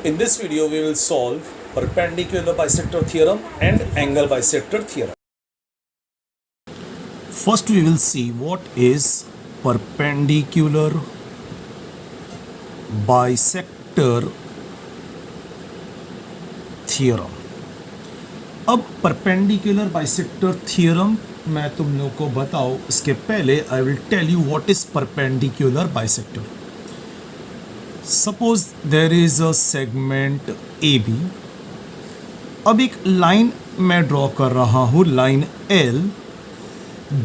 In this video, we will solve perpendicular bisector theorem and angle bisector theorem. First, we will see what is perpendicular bisector theorem. अब perpendicular bisector theorem मैं तुम लोगों को बताऊं इसके पहले I will tell you what is perpendicular bisector. Suppose there is a segment AB. अब एक लाइन मैं ड्रॉ कर रहा हूँ, लाइन L,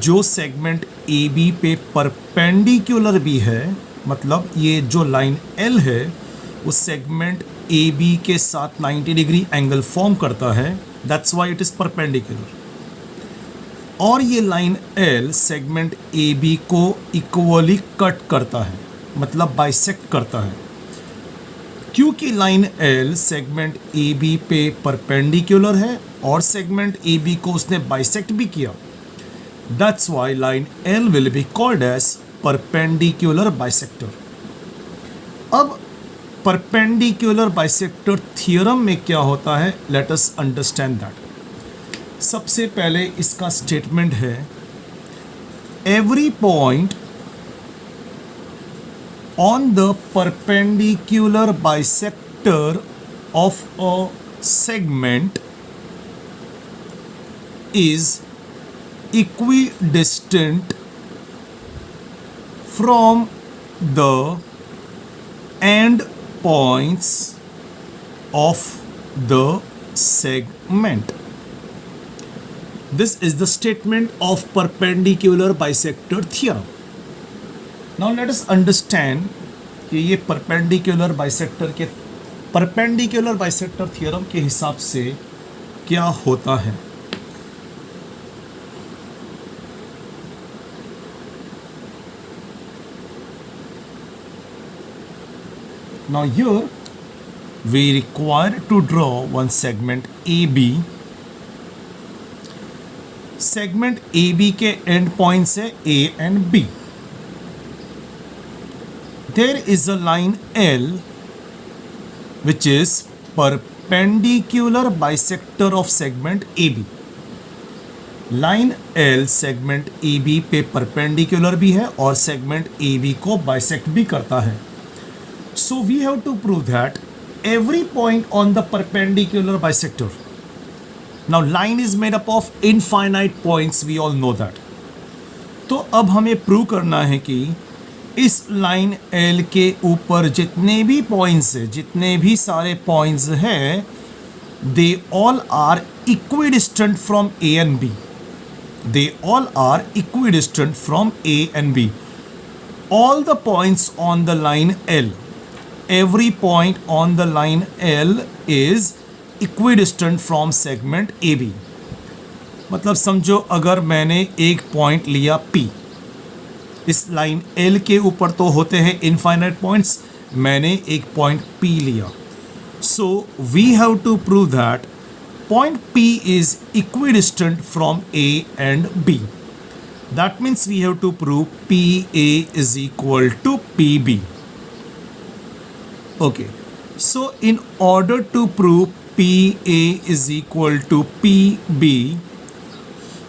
जो सेगमेंट AB पे परपेंडिकुलर भी है. मतलब ये जो लाइन L है वो सेगमेंट AB के साथ 90 डिग्री एंगल फॉर्म करता है. That's why it is perpendicular. और ये लाइन L सेगमेंट AB को इक्वली कट करता है, मतलब बाइसेक्ट करता है. क्योंकि लाइन L सेगमेंट AB पे परपेंडिकुलर है और सेगमेंट AB को उसने बाइसेक्ट भी किया, that's why line L will be called as perpendicular bisector. अब परपेंडिकुलर बाइसेक्टर थ्योरम में क्या होता है, लेट अस अंडरस्टैंड दैट. सबसे पहले इसका स्टेटमेंट है, every point on the perpendicular bisector of a segment is equidistant from the end points of the segment. This is the statement of perpendicular bisector theorem. Now let us understand कि ये perpendicular bisector theorem के हिसाब से क्या होता है. Now here we require to draw one segment AB. Segment AB के and points है A and B. There is a line L which is perpendicular bisector of segment AB. Line L segment AB पे perpendicular भी है और segment AB को bisect भी करता है. So we have to prove that every point on the perpendicular bisector. Now line is made up of infinite points, we all know that. तो अब हमें प्रूव करना है कि इस लाइन L के ऊपर जितने भी पॉइंट्स है, जितने भी सारे पॉइंट्स हैं, they all are equidistant from A and B. They all are equidistant from A and B. All the points on the line L, every point on the line L is equidistant from segment AB. मतलब समझो अगर मैंने एक point लिया P, इस line L के ऊपर तो होते हैं इनफाइनाइट पॉइंट्स, मैंने एक पॉइंट P लिया. So we have to prove that point P is equidistant from A and B. That means we have to prove PA is equal to PB. Okay, so in order to prove PA is equal to PB,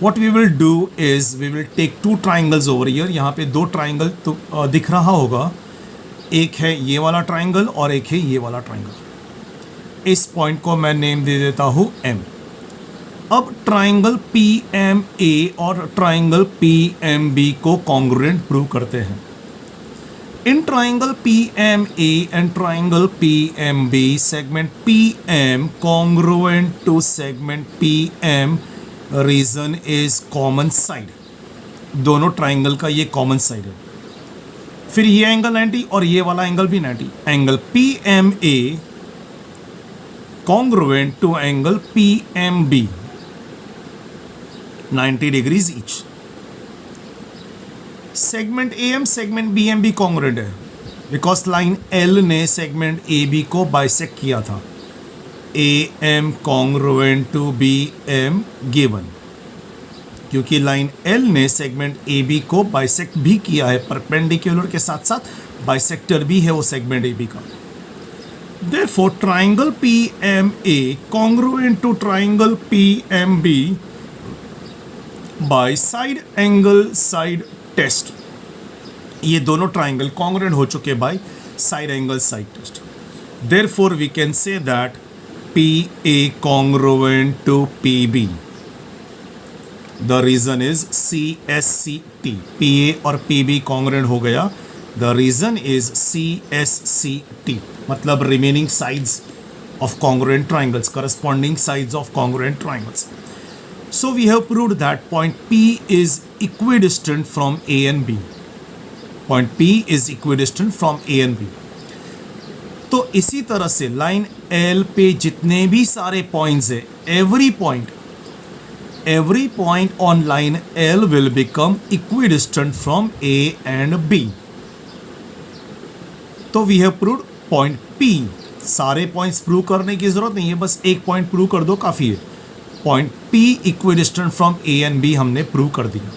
what we will do is we will take two triangles over here. यहाँ पे दो triangle तो दिख रहा होगा, एक है ये वाला ट्राइंगल और एक है ये वाला ट्राइंगल. इस पॉइंट को मैं नेम दे देता हूँ M. अब ट्राइंगल PMA और ट्राइंगल PMB को कॉन्ग्रुएंट प्रूव करते हैं. In triangle PMA and triangle PMB, segment PM congruent to segment PM region is common side. दोनों ट्राइंगल का ये कॉमन साइड है. फिर ये एंगल 90 और ये वाला एंगल भी 90. Angle PMA congruent to angle PMB 90 degrees each. Segment AM segment BM भी कॉन्ग्रुएंट है बिकॉज लाइन L ने सेगमेंट AB को बाइसेक्ट किया था. AM congruent to BM given, क्योंकि लाइन L ने सेगमेंट AB को बाइसेक्ट भी किया है, परपेंडिकुलर के साथ साथ बाइसेक्टर भी है वो सेगमेंट AB का. Therefore, triangle PMA congruent to triangle PMB by side angle side test. ये दोनों ट्राइंगल congruent हो चुके by side angle side test. Therefore, we can say that PA congruent to PB. The reason is CSCT. PA और PB congruent हो गया. The reason is CSCT. मतलब remaining sides of congruent triangles, corresponding sides of congruent triangles. So we have proved that point P is equidistant from A and B. Point P is equidistant from A and B. तो इसी तरह से line L पे जितने भी सारे points है, every point on line L will become equidistant from A and B. तो we have proved point P. सारे पॉइंट्स प्रूव करने की जरूरत नहीं है, बस एक पॉइंट प्रूव कर दो काफी है. Point P equidistant from A and B हमने प्रूव कर दिया.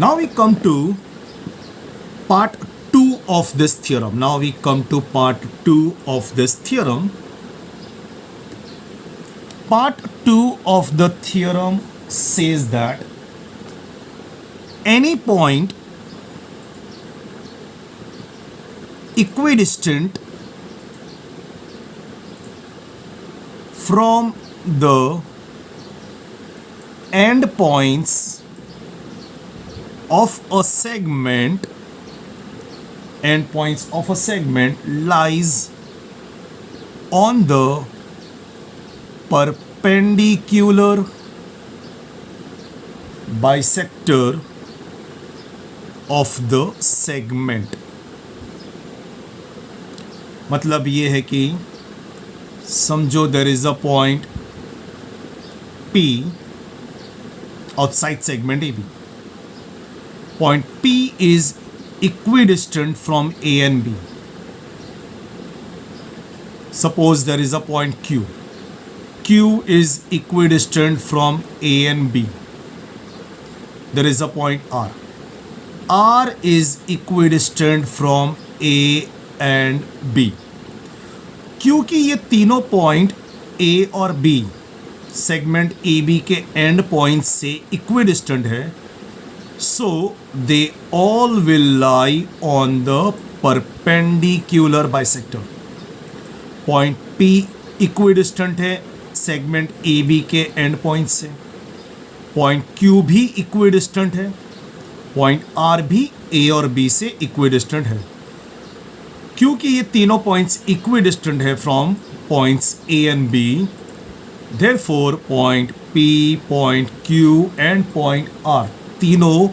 Now we come to part 2 of this theorem. Now we come to part 2 of this theorem. Part 2 of the theorem says that any point equidistant from the endpoints of a segment lies on the perpendicular bisector of the segment. मतलब ये है कि समझो there is a point P outside segment AB. Point P is equidistant from A and B. Suppose there is a point Q. Q is equidistant from A and B. There is a point R. R is equidistant from A and B. क्योंकि ये तीनों point A और B segment AB के and point से equidistant है, so they all will lie on the perpendicular bisector. Point P equidistant है segment AB के and point से, पॉइंट Q भी इक्विडिस्टेंट है, पॉइंट R भी A और B से इक्विडिस्टेंट है. क्योंकि ये तीनों पॉइंट्स इक्विडिस्टेंट है from points A and B, therefore point P, point Q and point R तीनों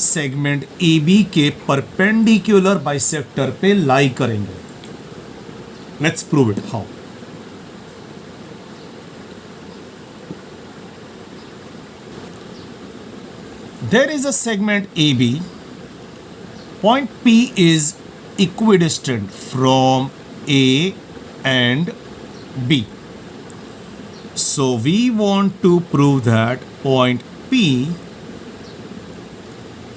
सेगमेंट AB के परपेंडिकुलर बाइसेक्टर पे लाई करेंगे. Let's prove it. How? There is a segment AB. Point P is equidistant from A and B. So we want to prove that point P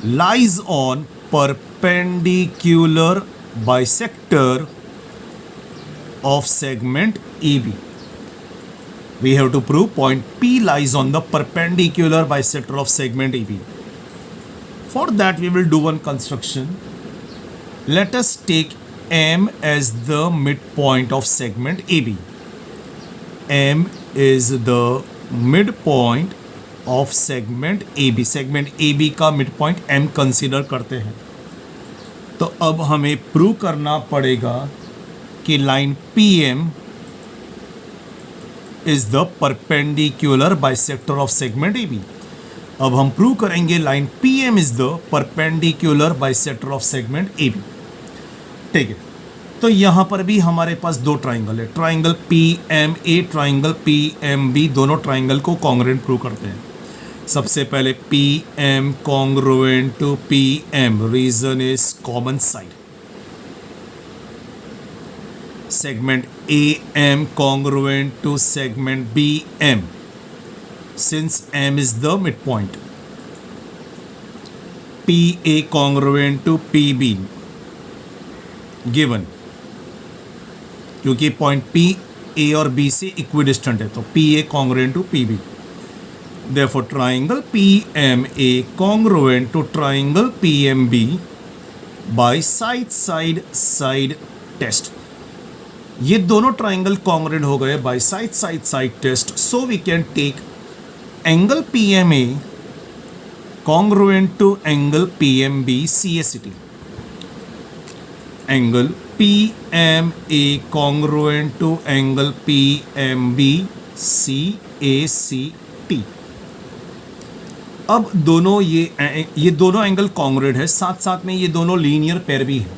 lies on perpendicular bisector of segment AB. We have to prove point P lies on the perpendicular bisector of segment AB. For that we will do one construction. Let us take M as the midpoint of segment AB. M is the midpoint of segment AB. segment AB का midpoint M consider करते हैं. तो अब हमें prove करना पड़ेगा कि line PM is the perpendicular bisector of segment AB. अब हम प्रूव करेंगे line PM is the perpendicular bisector of segment AB. ठीक है, तो यहां पर भी हमारे पास दो ट्राइंगल है, ट्राइंगल PMA, ट्राइंगल PMB, दोनों ट्राइंगल को कॉन्ग्रुएंट प्रूव करते हैं. सबसे पहले PM congruent to PM, reason is common side. segment AM congruent to segment BM. since M is the midpoint. PA congruent to PB given, क्योंकि point P A और B से equidistant है तो PA congruent to PB. Therefore triangle PMA congruent to triangle PMB by side test. ये दोनों triangle congruent हो गए by side test. So we can take angle PMA congruent to angle PMB CACT. Angle PMA congruent to angle PMB CACT. अब दोनों ये दोनों angle congruent है, साथ साथ में ये दोनों लीनियर पेयर भी है.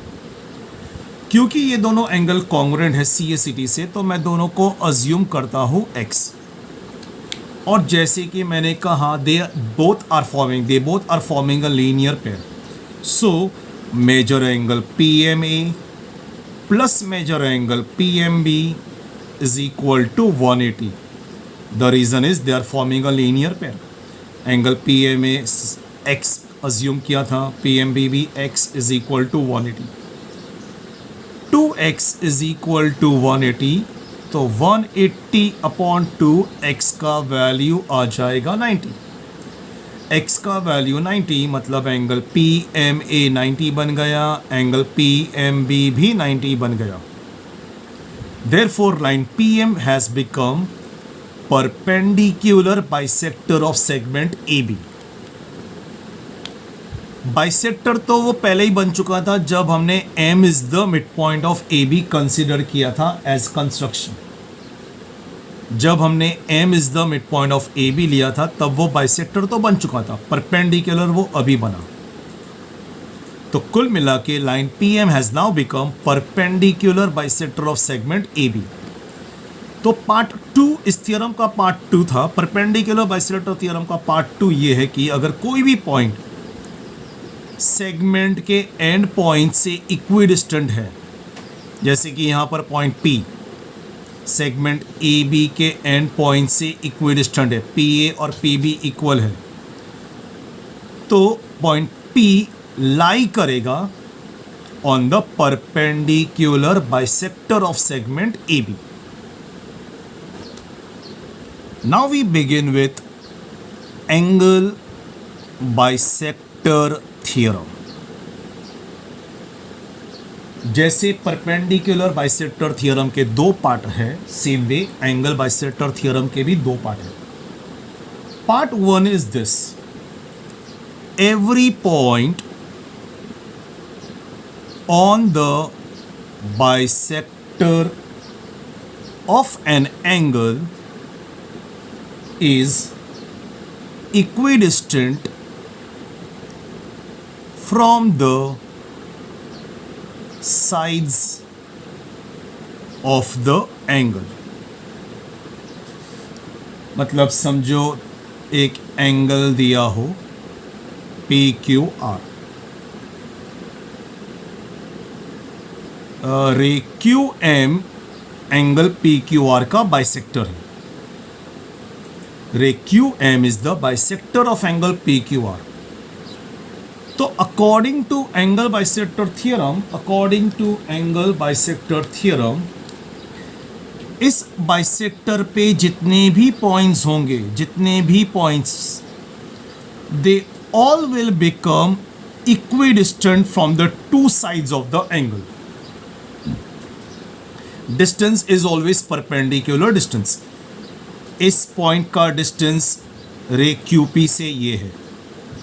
क्योंकि ये दोनों एंगल कॉन्ग्रुएंट है CACT से, तो मैं दोनों को अज्यूम करता हूँ x. और जैसे कि मैंने कहा they both are forming a linear pair. So measure angle PMA plus measure angle PMB is equal to 180. The reason is they are forming a linear pair. Angle PMA x assume किया था, PMB भी x is equal to 180. 2x is equal to 180, तो 180 upon 2x का value आ जाएगा 90. x का value 90 मतलब angle PMA 90 बन गया, एंगल PMB भी 90 बन गया. Therefore line PM has become perpendicular bisector of segment AB. Bisector तो वो पहले ही बन चुका था जब हमने M is the mid point of AB consider किया था एज कंस्ट्रक्शन. जब हमने M is the mid point of AB लिया था तब वो बाइसेक्टर तो बन चुका था, परपेंडिकुलर वो अभी बना. तो कुल मिला के line PM has now become perpendicular bisector of segment AB. तो पार्ट 2 इस थ्योरम का पार्ट 2 था. परपेंडिकुलर बाइसेक्टर थ्योरम का पार्ट 2 ये है कि अगर कोई भी पॉइंट सेगमेंट के एंड पॉइंट से इक्विडिस्टेंट है, जैसे कि यहाँ पर पॉइंट P सेगमेंट AB के एंड पॉइंट से इक्विडिस्टेंट है, PA और PB इक्वल है, तो पॉइंट P लाई करेगा on the perpendicular bisector of segment AB. Now we begin with angle bisector theorem. जैसे परपेंडिकुलर बाइसेक्टर थ्योरम के दो पार्ट हैं, same way angle bisector theorem के भी दो पार्ट हैं. Part 1 is this: every point on the bisector of an angle is equidistant from the sides of the angle. मतलब समझो एक एंगल दिया हो PQR, रे QM एंगल PQR का बाइसेक्टर है. रे QM is the bisector of angle PQR. तो according to angle bisector theorem, इस बाइसेक्टर पे जितने भी पॉइंट्स होंगे, they all will become equidistant from the two sides of the angle. Distance is always perpendicular distance. इस point का distance ray QP से ये है.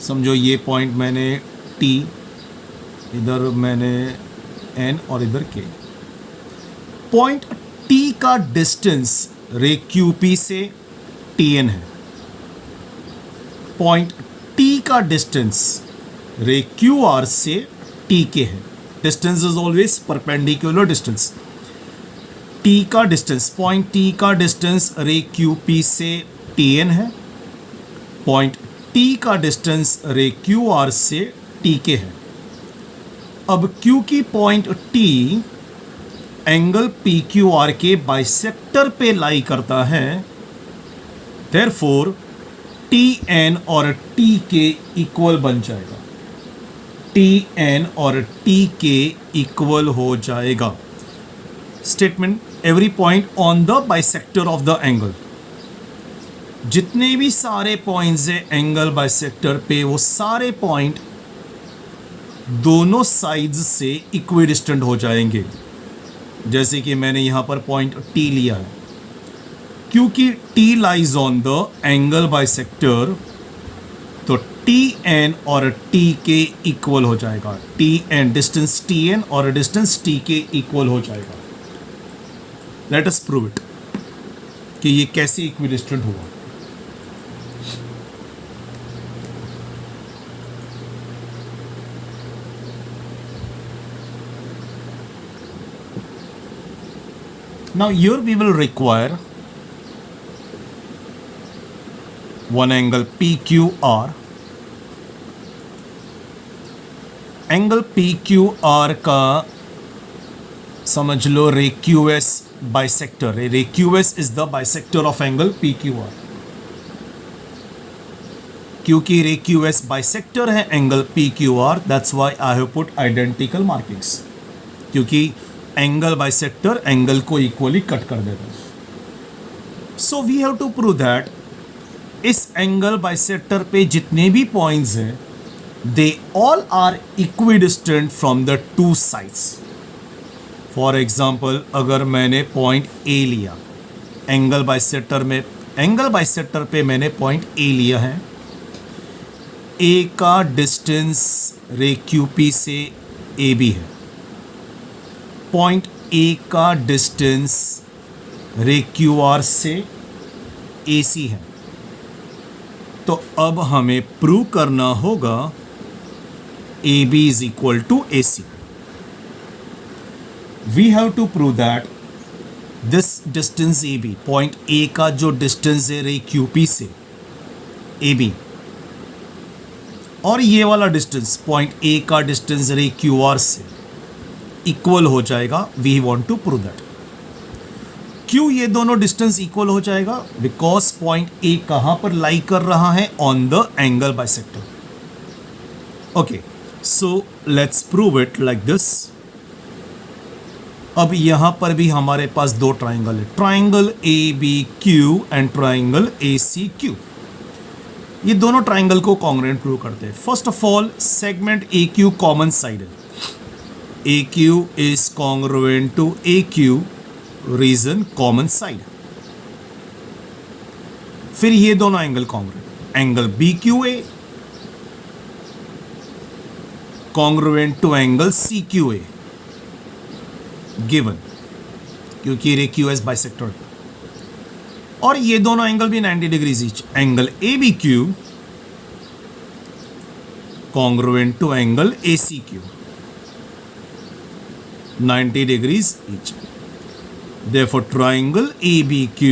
समझो ये पॉइंट मैंने T, इधर मैंने N और इधर K. पॉइंट T का डिस्टेंस रे QP से TN है. पॉइंट T का डिस्टेंस रे QR से TK है. Distance is always perpendicular distance. T का डिस्टेंस, पॉइंट T का डिस्टेंस रे QP से TN है. पॉइंट T का डिस्टेंस रे QR से TK है. अब क्योंकि पॉइंट T एंगल PQR के बाइसेक्टर पे लाई करता है, देयरफॉर टी एन और टी के इक्वल बन जाएगा, टी एन और टी के इक्वल हो जाएगा। Statement, every point on the bisector of the angle, जितने भी सारे पॉइंट्स है एंगल बाइसेक्टर पे वो सारे पॉइंट दोनों साइड्स से इक्विडिस्टेंट हो जाएंगे। जैसे कि मैंने यहां पर पॉइंट टी लिया है, क्योंकि T lies on the angle bisector तो टी एन और टी के इक्वल हो जाएगा, T N distance T N और डिस्टेंस टी के इक्वल हो जाएगा। लेट अस प्रूव इट कि ये कैसे इक्विडिस्टेंट हुआ। Now here we will require one angle PQR. Angle PQR का समझ लो ray QS bisector, ray QS is the bisector of angle PQR। क्योंकि रे QS बाइसेक्टर है angle PQR, that's why I have put identical markings, क्योंकि angle bisector angle को equally cut कर देता है। So we have to prove that इस angle bisector पे जितने भी पॉइंट्स हैं they all are equidistant from the two sides. For example, अगर मैंने पॉइंट ए लिया एंगल बाइसेक्टर में, एंगल बाइसेक्टर पे मैंने पॉइंट ए लिया है, ए का डिस्टेंस रे QP से AB है, पॉइंट ए का डिस्टेंस रे QR से AC है। तो अब हमें प्रूव करना होगा AB is equal to AC। We have to prove that this distance AB, point A का जो डिस्टेंस है रे QP से AB, और ये वाला डिस्टेंस पॉइंट ए का डिस्टेंस रे QR से इक्वल हो जाएगा। We want to prove that. क्यों ये दोनों डिस्टेंस इक्वल हो जाएगा? बिकॉज पॉइंट ए कहां पर लाई कर रहा है, on the angle bisector. Okay, so let's prove it like this. अब यहां पर भी हमारे पास दो ट्राइंगल है, triangle ABQ and triangle ACQ। ये दोनों ट्राइंगल को कॉन्ग्रुएंट प्रूव करते हैं। First of all, segment AQ common side है, AQ is congruent to AQ, reason common side. फिर ये दोनों angle congruent, angle BQA congruent to angle CQA given, क्योंकि रे QS बाइसेक्टर, और ये दोनों एंगल भी 90 degrees each, angle ABQ congruent to angle ACQ 90 degrees each. Therefore, triangle ABQ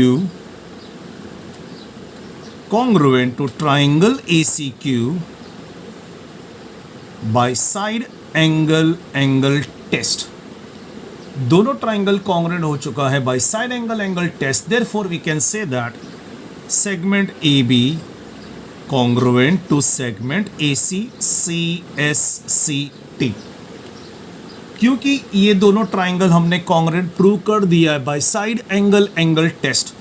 congruent to triangle ACQ by side angle test. दोनों triangle congruent हो चुका है by side angle test. Therefore, we can say that segment AB congruent to segment AC CSCT. क्योंकि ये दोनों triangle हमने congruent prove कर दिया है बाय साइड एंगल टेस्ट,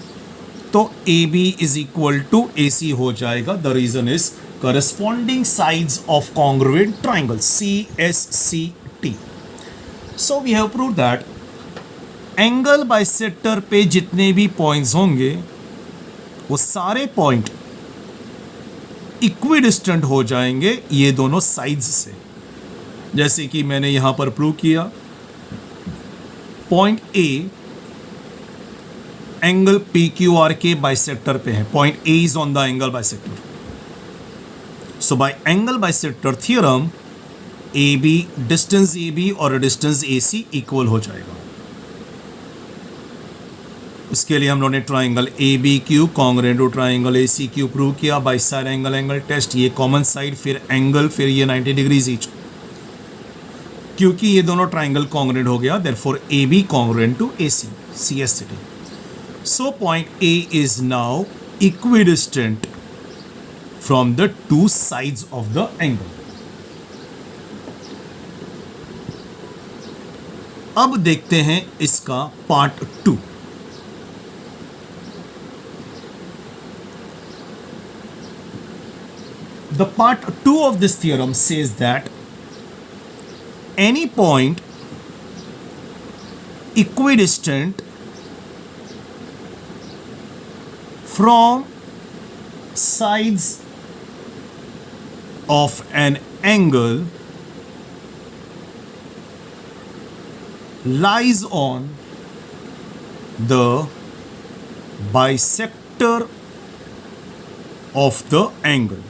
तो AB is equal to AC हो जाएगा। The reason is corresponding sides of congruent triangle CSCT। So we have proved that angle bisector पे जितने भी पॉइंट्स होंगे वो सारे पॉइंट इक्विडिस्टेंट हो जाएंगे ये दोनों साइड्स से। जैसे कि मैंने यहां पर प्रूव किया, पॉइंट ए एंगल PQR के बाइसेक्टर पे है, point A is on the angle bisector. So by angle bisector theorem AB, distance AB और डिस्टेंस AC इक्वल हो जाएगा। इसके लिए हम लोगों ने triangle ABQ congruent to triangle ACQ prove किया बाय साइड एंगल टेस्ट। ये कॉमन साइड, फिर एंगल, फिर ये 90 डिग्रीज ईच। क्योंकि ये दोनों ट्राइंगल कॉन्ग्रुएंट हो गया, therefore AB congruent to AC CSCT. So point A is now equidistant from the two sides of the angle. अब देखते हैं इसका part 2. The part 2 of this theorem says that any point equidistant from sides of an angle lies on the bisector of the angle.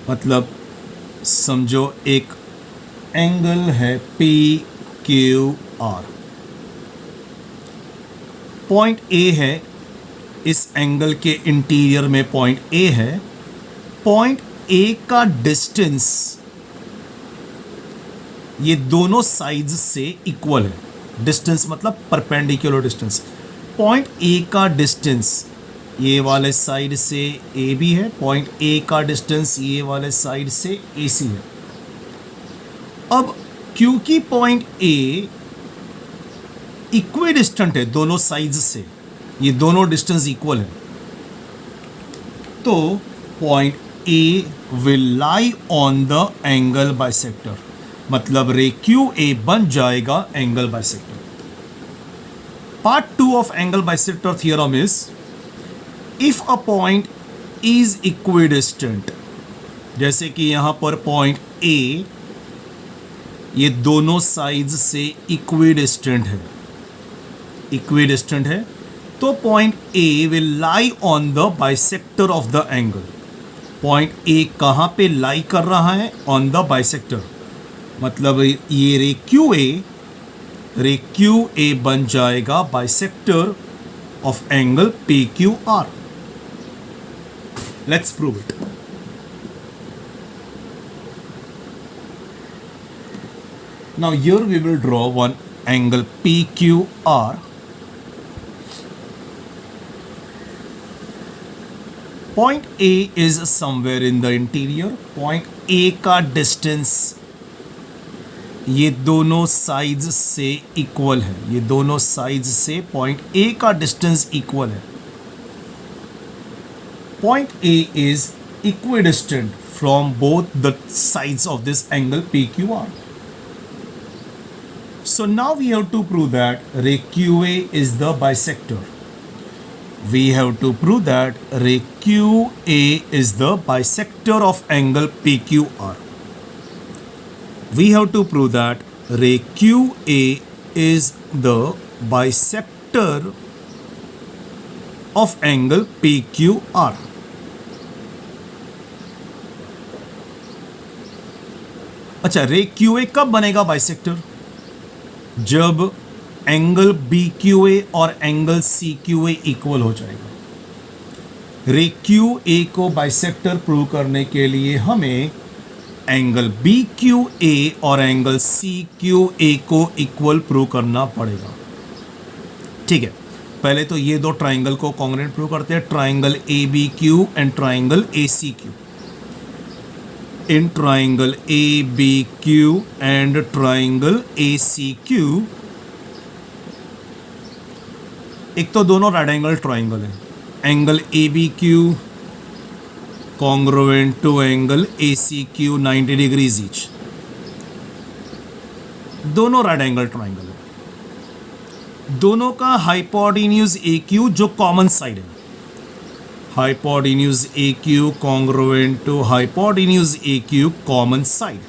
मतलब समझो एक angle है P Q R. Point A है, इस एंगल के इंटीरियर में point A है. Point A का डिस्टेंस ये दोनों साइड्स से इक्वल है. डिस्टेंस मतलब परपेंडिकुलर डिस्टेंस. पॉइंट ए का डिस्टेंस ये वाले साइड से ए बी है. पॉइंट ए का डिस्टेंस ये वाले साइड से ए सी है. अब क्योंकि पॉइंट ए इक्विडिस्टेंट है दोनों साइड्स से, ये दोनों डिस्टेंस इक्वल है, तो point A will lie on the angle bisector. मतलब रे क्यू ए बन जाएगा angle bisector. Part 2 of angle bisector theorem is if a point is equidistant. जैसे कि यहां पर पॉइंट ए ये दोनों साइड्स से इक्विडिस्टेंट है. इक्विडिस्टेंट है तो point A will lie on the bisector of the angle. Point A कहां पे लाई कर रहा है? On the bisector. मतलब ये रे क्यू ए बन जाएगा bisector of angle P Q R. Let's prove it. Now here we will draw one angle PQR. Point A is somewhere in the interior. Point A का distance ये दोनों sides से equal है. ये दोनों sides से पॉइंट A का distance equal है. Point A is equidistant from both the sides of this angle PQR. So now we have to prove that ray QA is the bisector. We have to prove that ray QA is the bisector of angle PQR. We have to prove that ray QA is the bisector of angle PQR. अच्छा, रे Q A कब बनेगा bisector? जब angle B Q A और angle C Q A equal हो जाएगा. रे Q A को बाइसेक्टर प्रूव करने के लिए हमें एंगल बी क्यू ए और एंगल सी क्यू ए को इक्वल प्रूव करना पड़ेगा. ठीक है, पहले तो ये दो ट्राइंगल को कॉन्ग्रुएंट प्रूव करते हैं. Triangle A B Q and triangle A C Q. In triangle ABQ and triangle ACQ, एक तो दोनों राइट एंगल ट्राइंगल है. Angle ABQ congruent to angle ACQ 90 degrees each. दोनों राइट एंगल ट्राइंगल है. दोनों का हाइपोटेन्यूज AQ जो common side है. hypotenuse AQ congruent to hypotenuse AQ common side.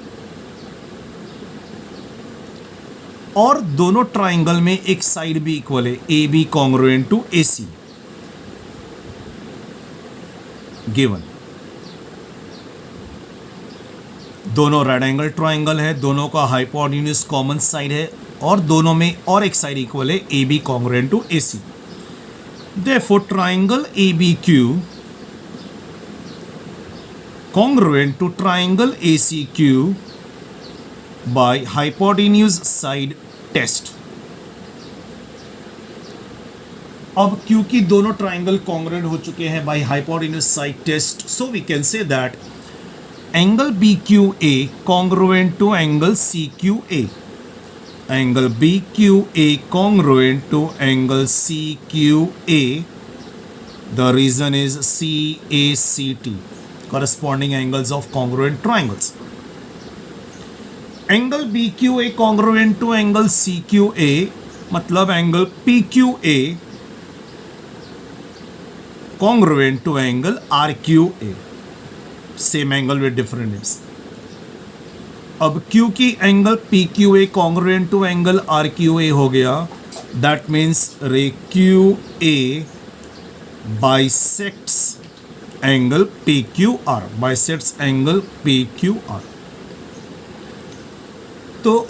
और दोनों ट्राइंगल में एक साइड भी इक्वल है. AB congruent to AC given. दोनों राइट एंगल ट्राइंगल है, दोनों का हाइपोटेन्यूज कॉमन साइड है और दोनों में और एक साइड इक्वल है. AB congruent to AC. Therefore, triangle ABQ congruent to triangle ACQ by hypotenuse side test. अब क्योंकि दोनों ट्राइंगल कॉन्ग्रुएंट हो चुके हैं by hypotenuse side test, so we can say that angle BQA congruent to angle CQA. Angle BQA congruent to angle CQA. The reason is CACT, corresponding angles of congruent triangles. Angle BQA congruent to angle CQA मतलब angle PQA congruent to angle RQA. Same angle with different names. अब क्योंकि angle PQA congruent to angle RQA हो गया, that means ray QA bisects angle PQR, bisects angle PQR. तो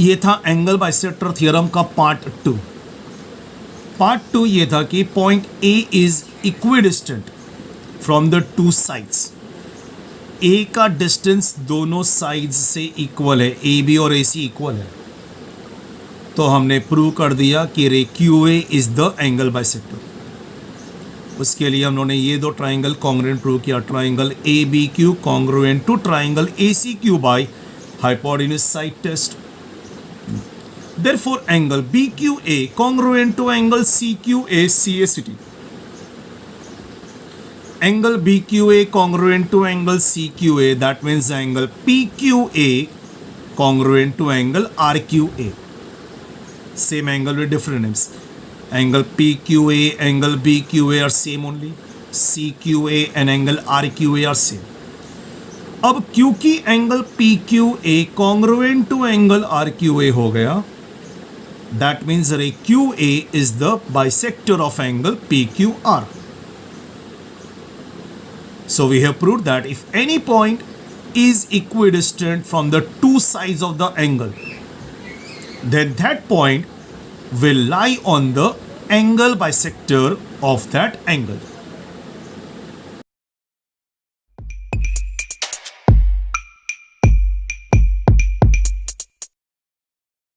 ये था angle bisector theorem का part 2. Part 2 ये था कि point A is equidistant from the two sides. A का डिस्टेंस दोनों साइड्स से इक्वल है, AB और AC इक्वल है. तो हमने प्रूव कर दिया कि ray QA is the angle bisector. उसके लिए हम लोगों ने ये दो ट्राइंगल कॉन्ग्रुएंट प्रूव किया, triangle ABQ congruent to triangle ACQ by hypotenuse side test. Therefore, angle BQA congruent to angle CQA CACT. Angle BQA congruent to angle CQA, that means angle PQA congruent to angle RQA. Same angle with different names. Angle PQA, angle BQA are same only. CQA and angle RQA are same. अब क्योंकि angle PQA congruent to angle RQA हो गया, that means ray QA is the bisector of angle PQR. So we have proved that if any point is equidistant from the two sides of the angle, then that point will lie on the angle bisector of that angle.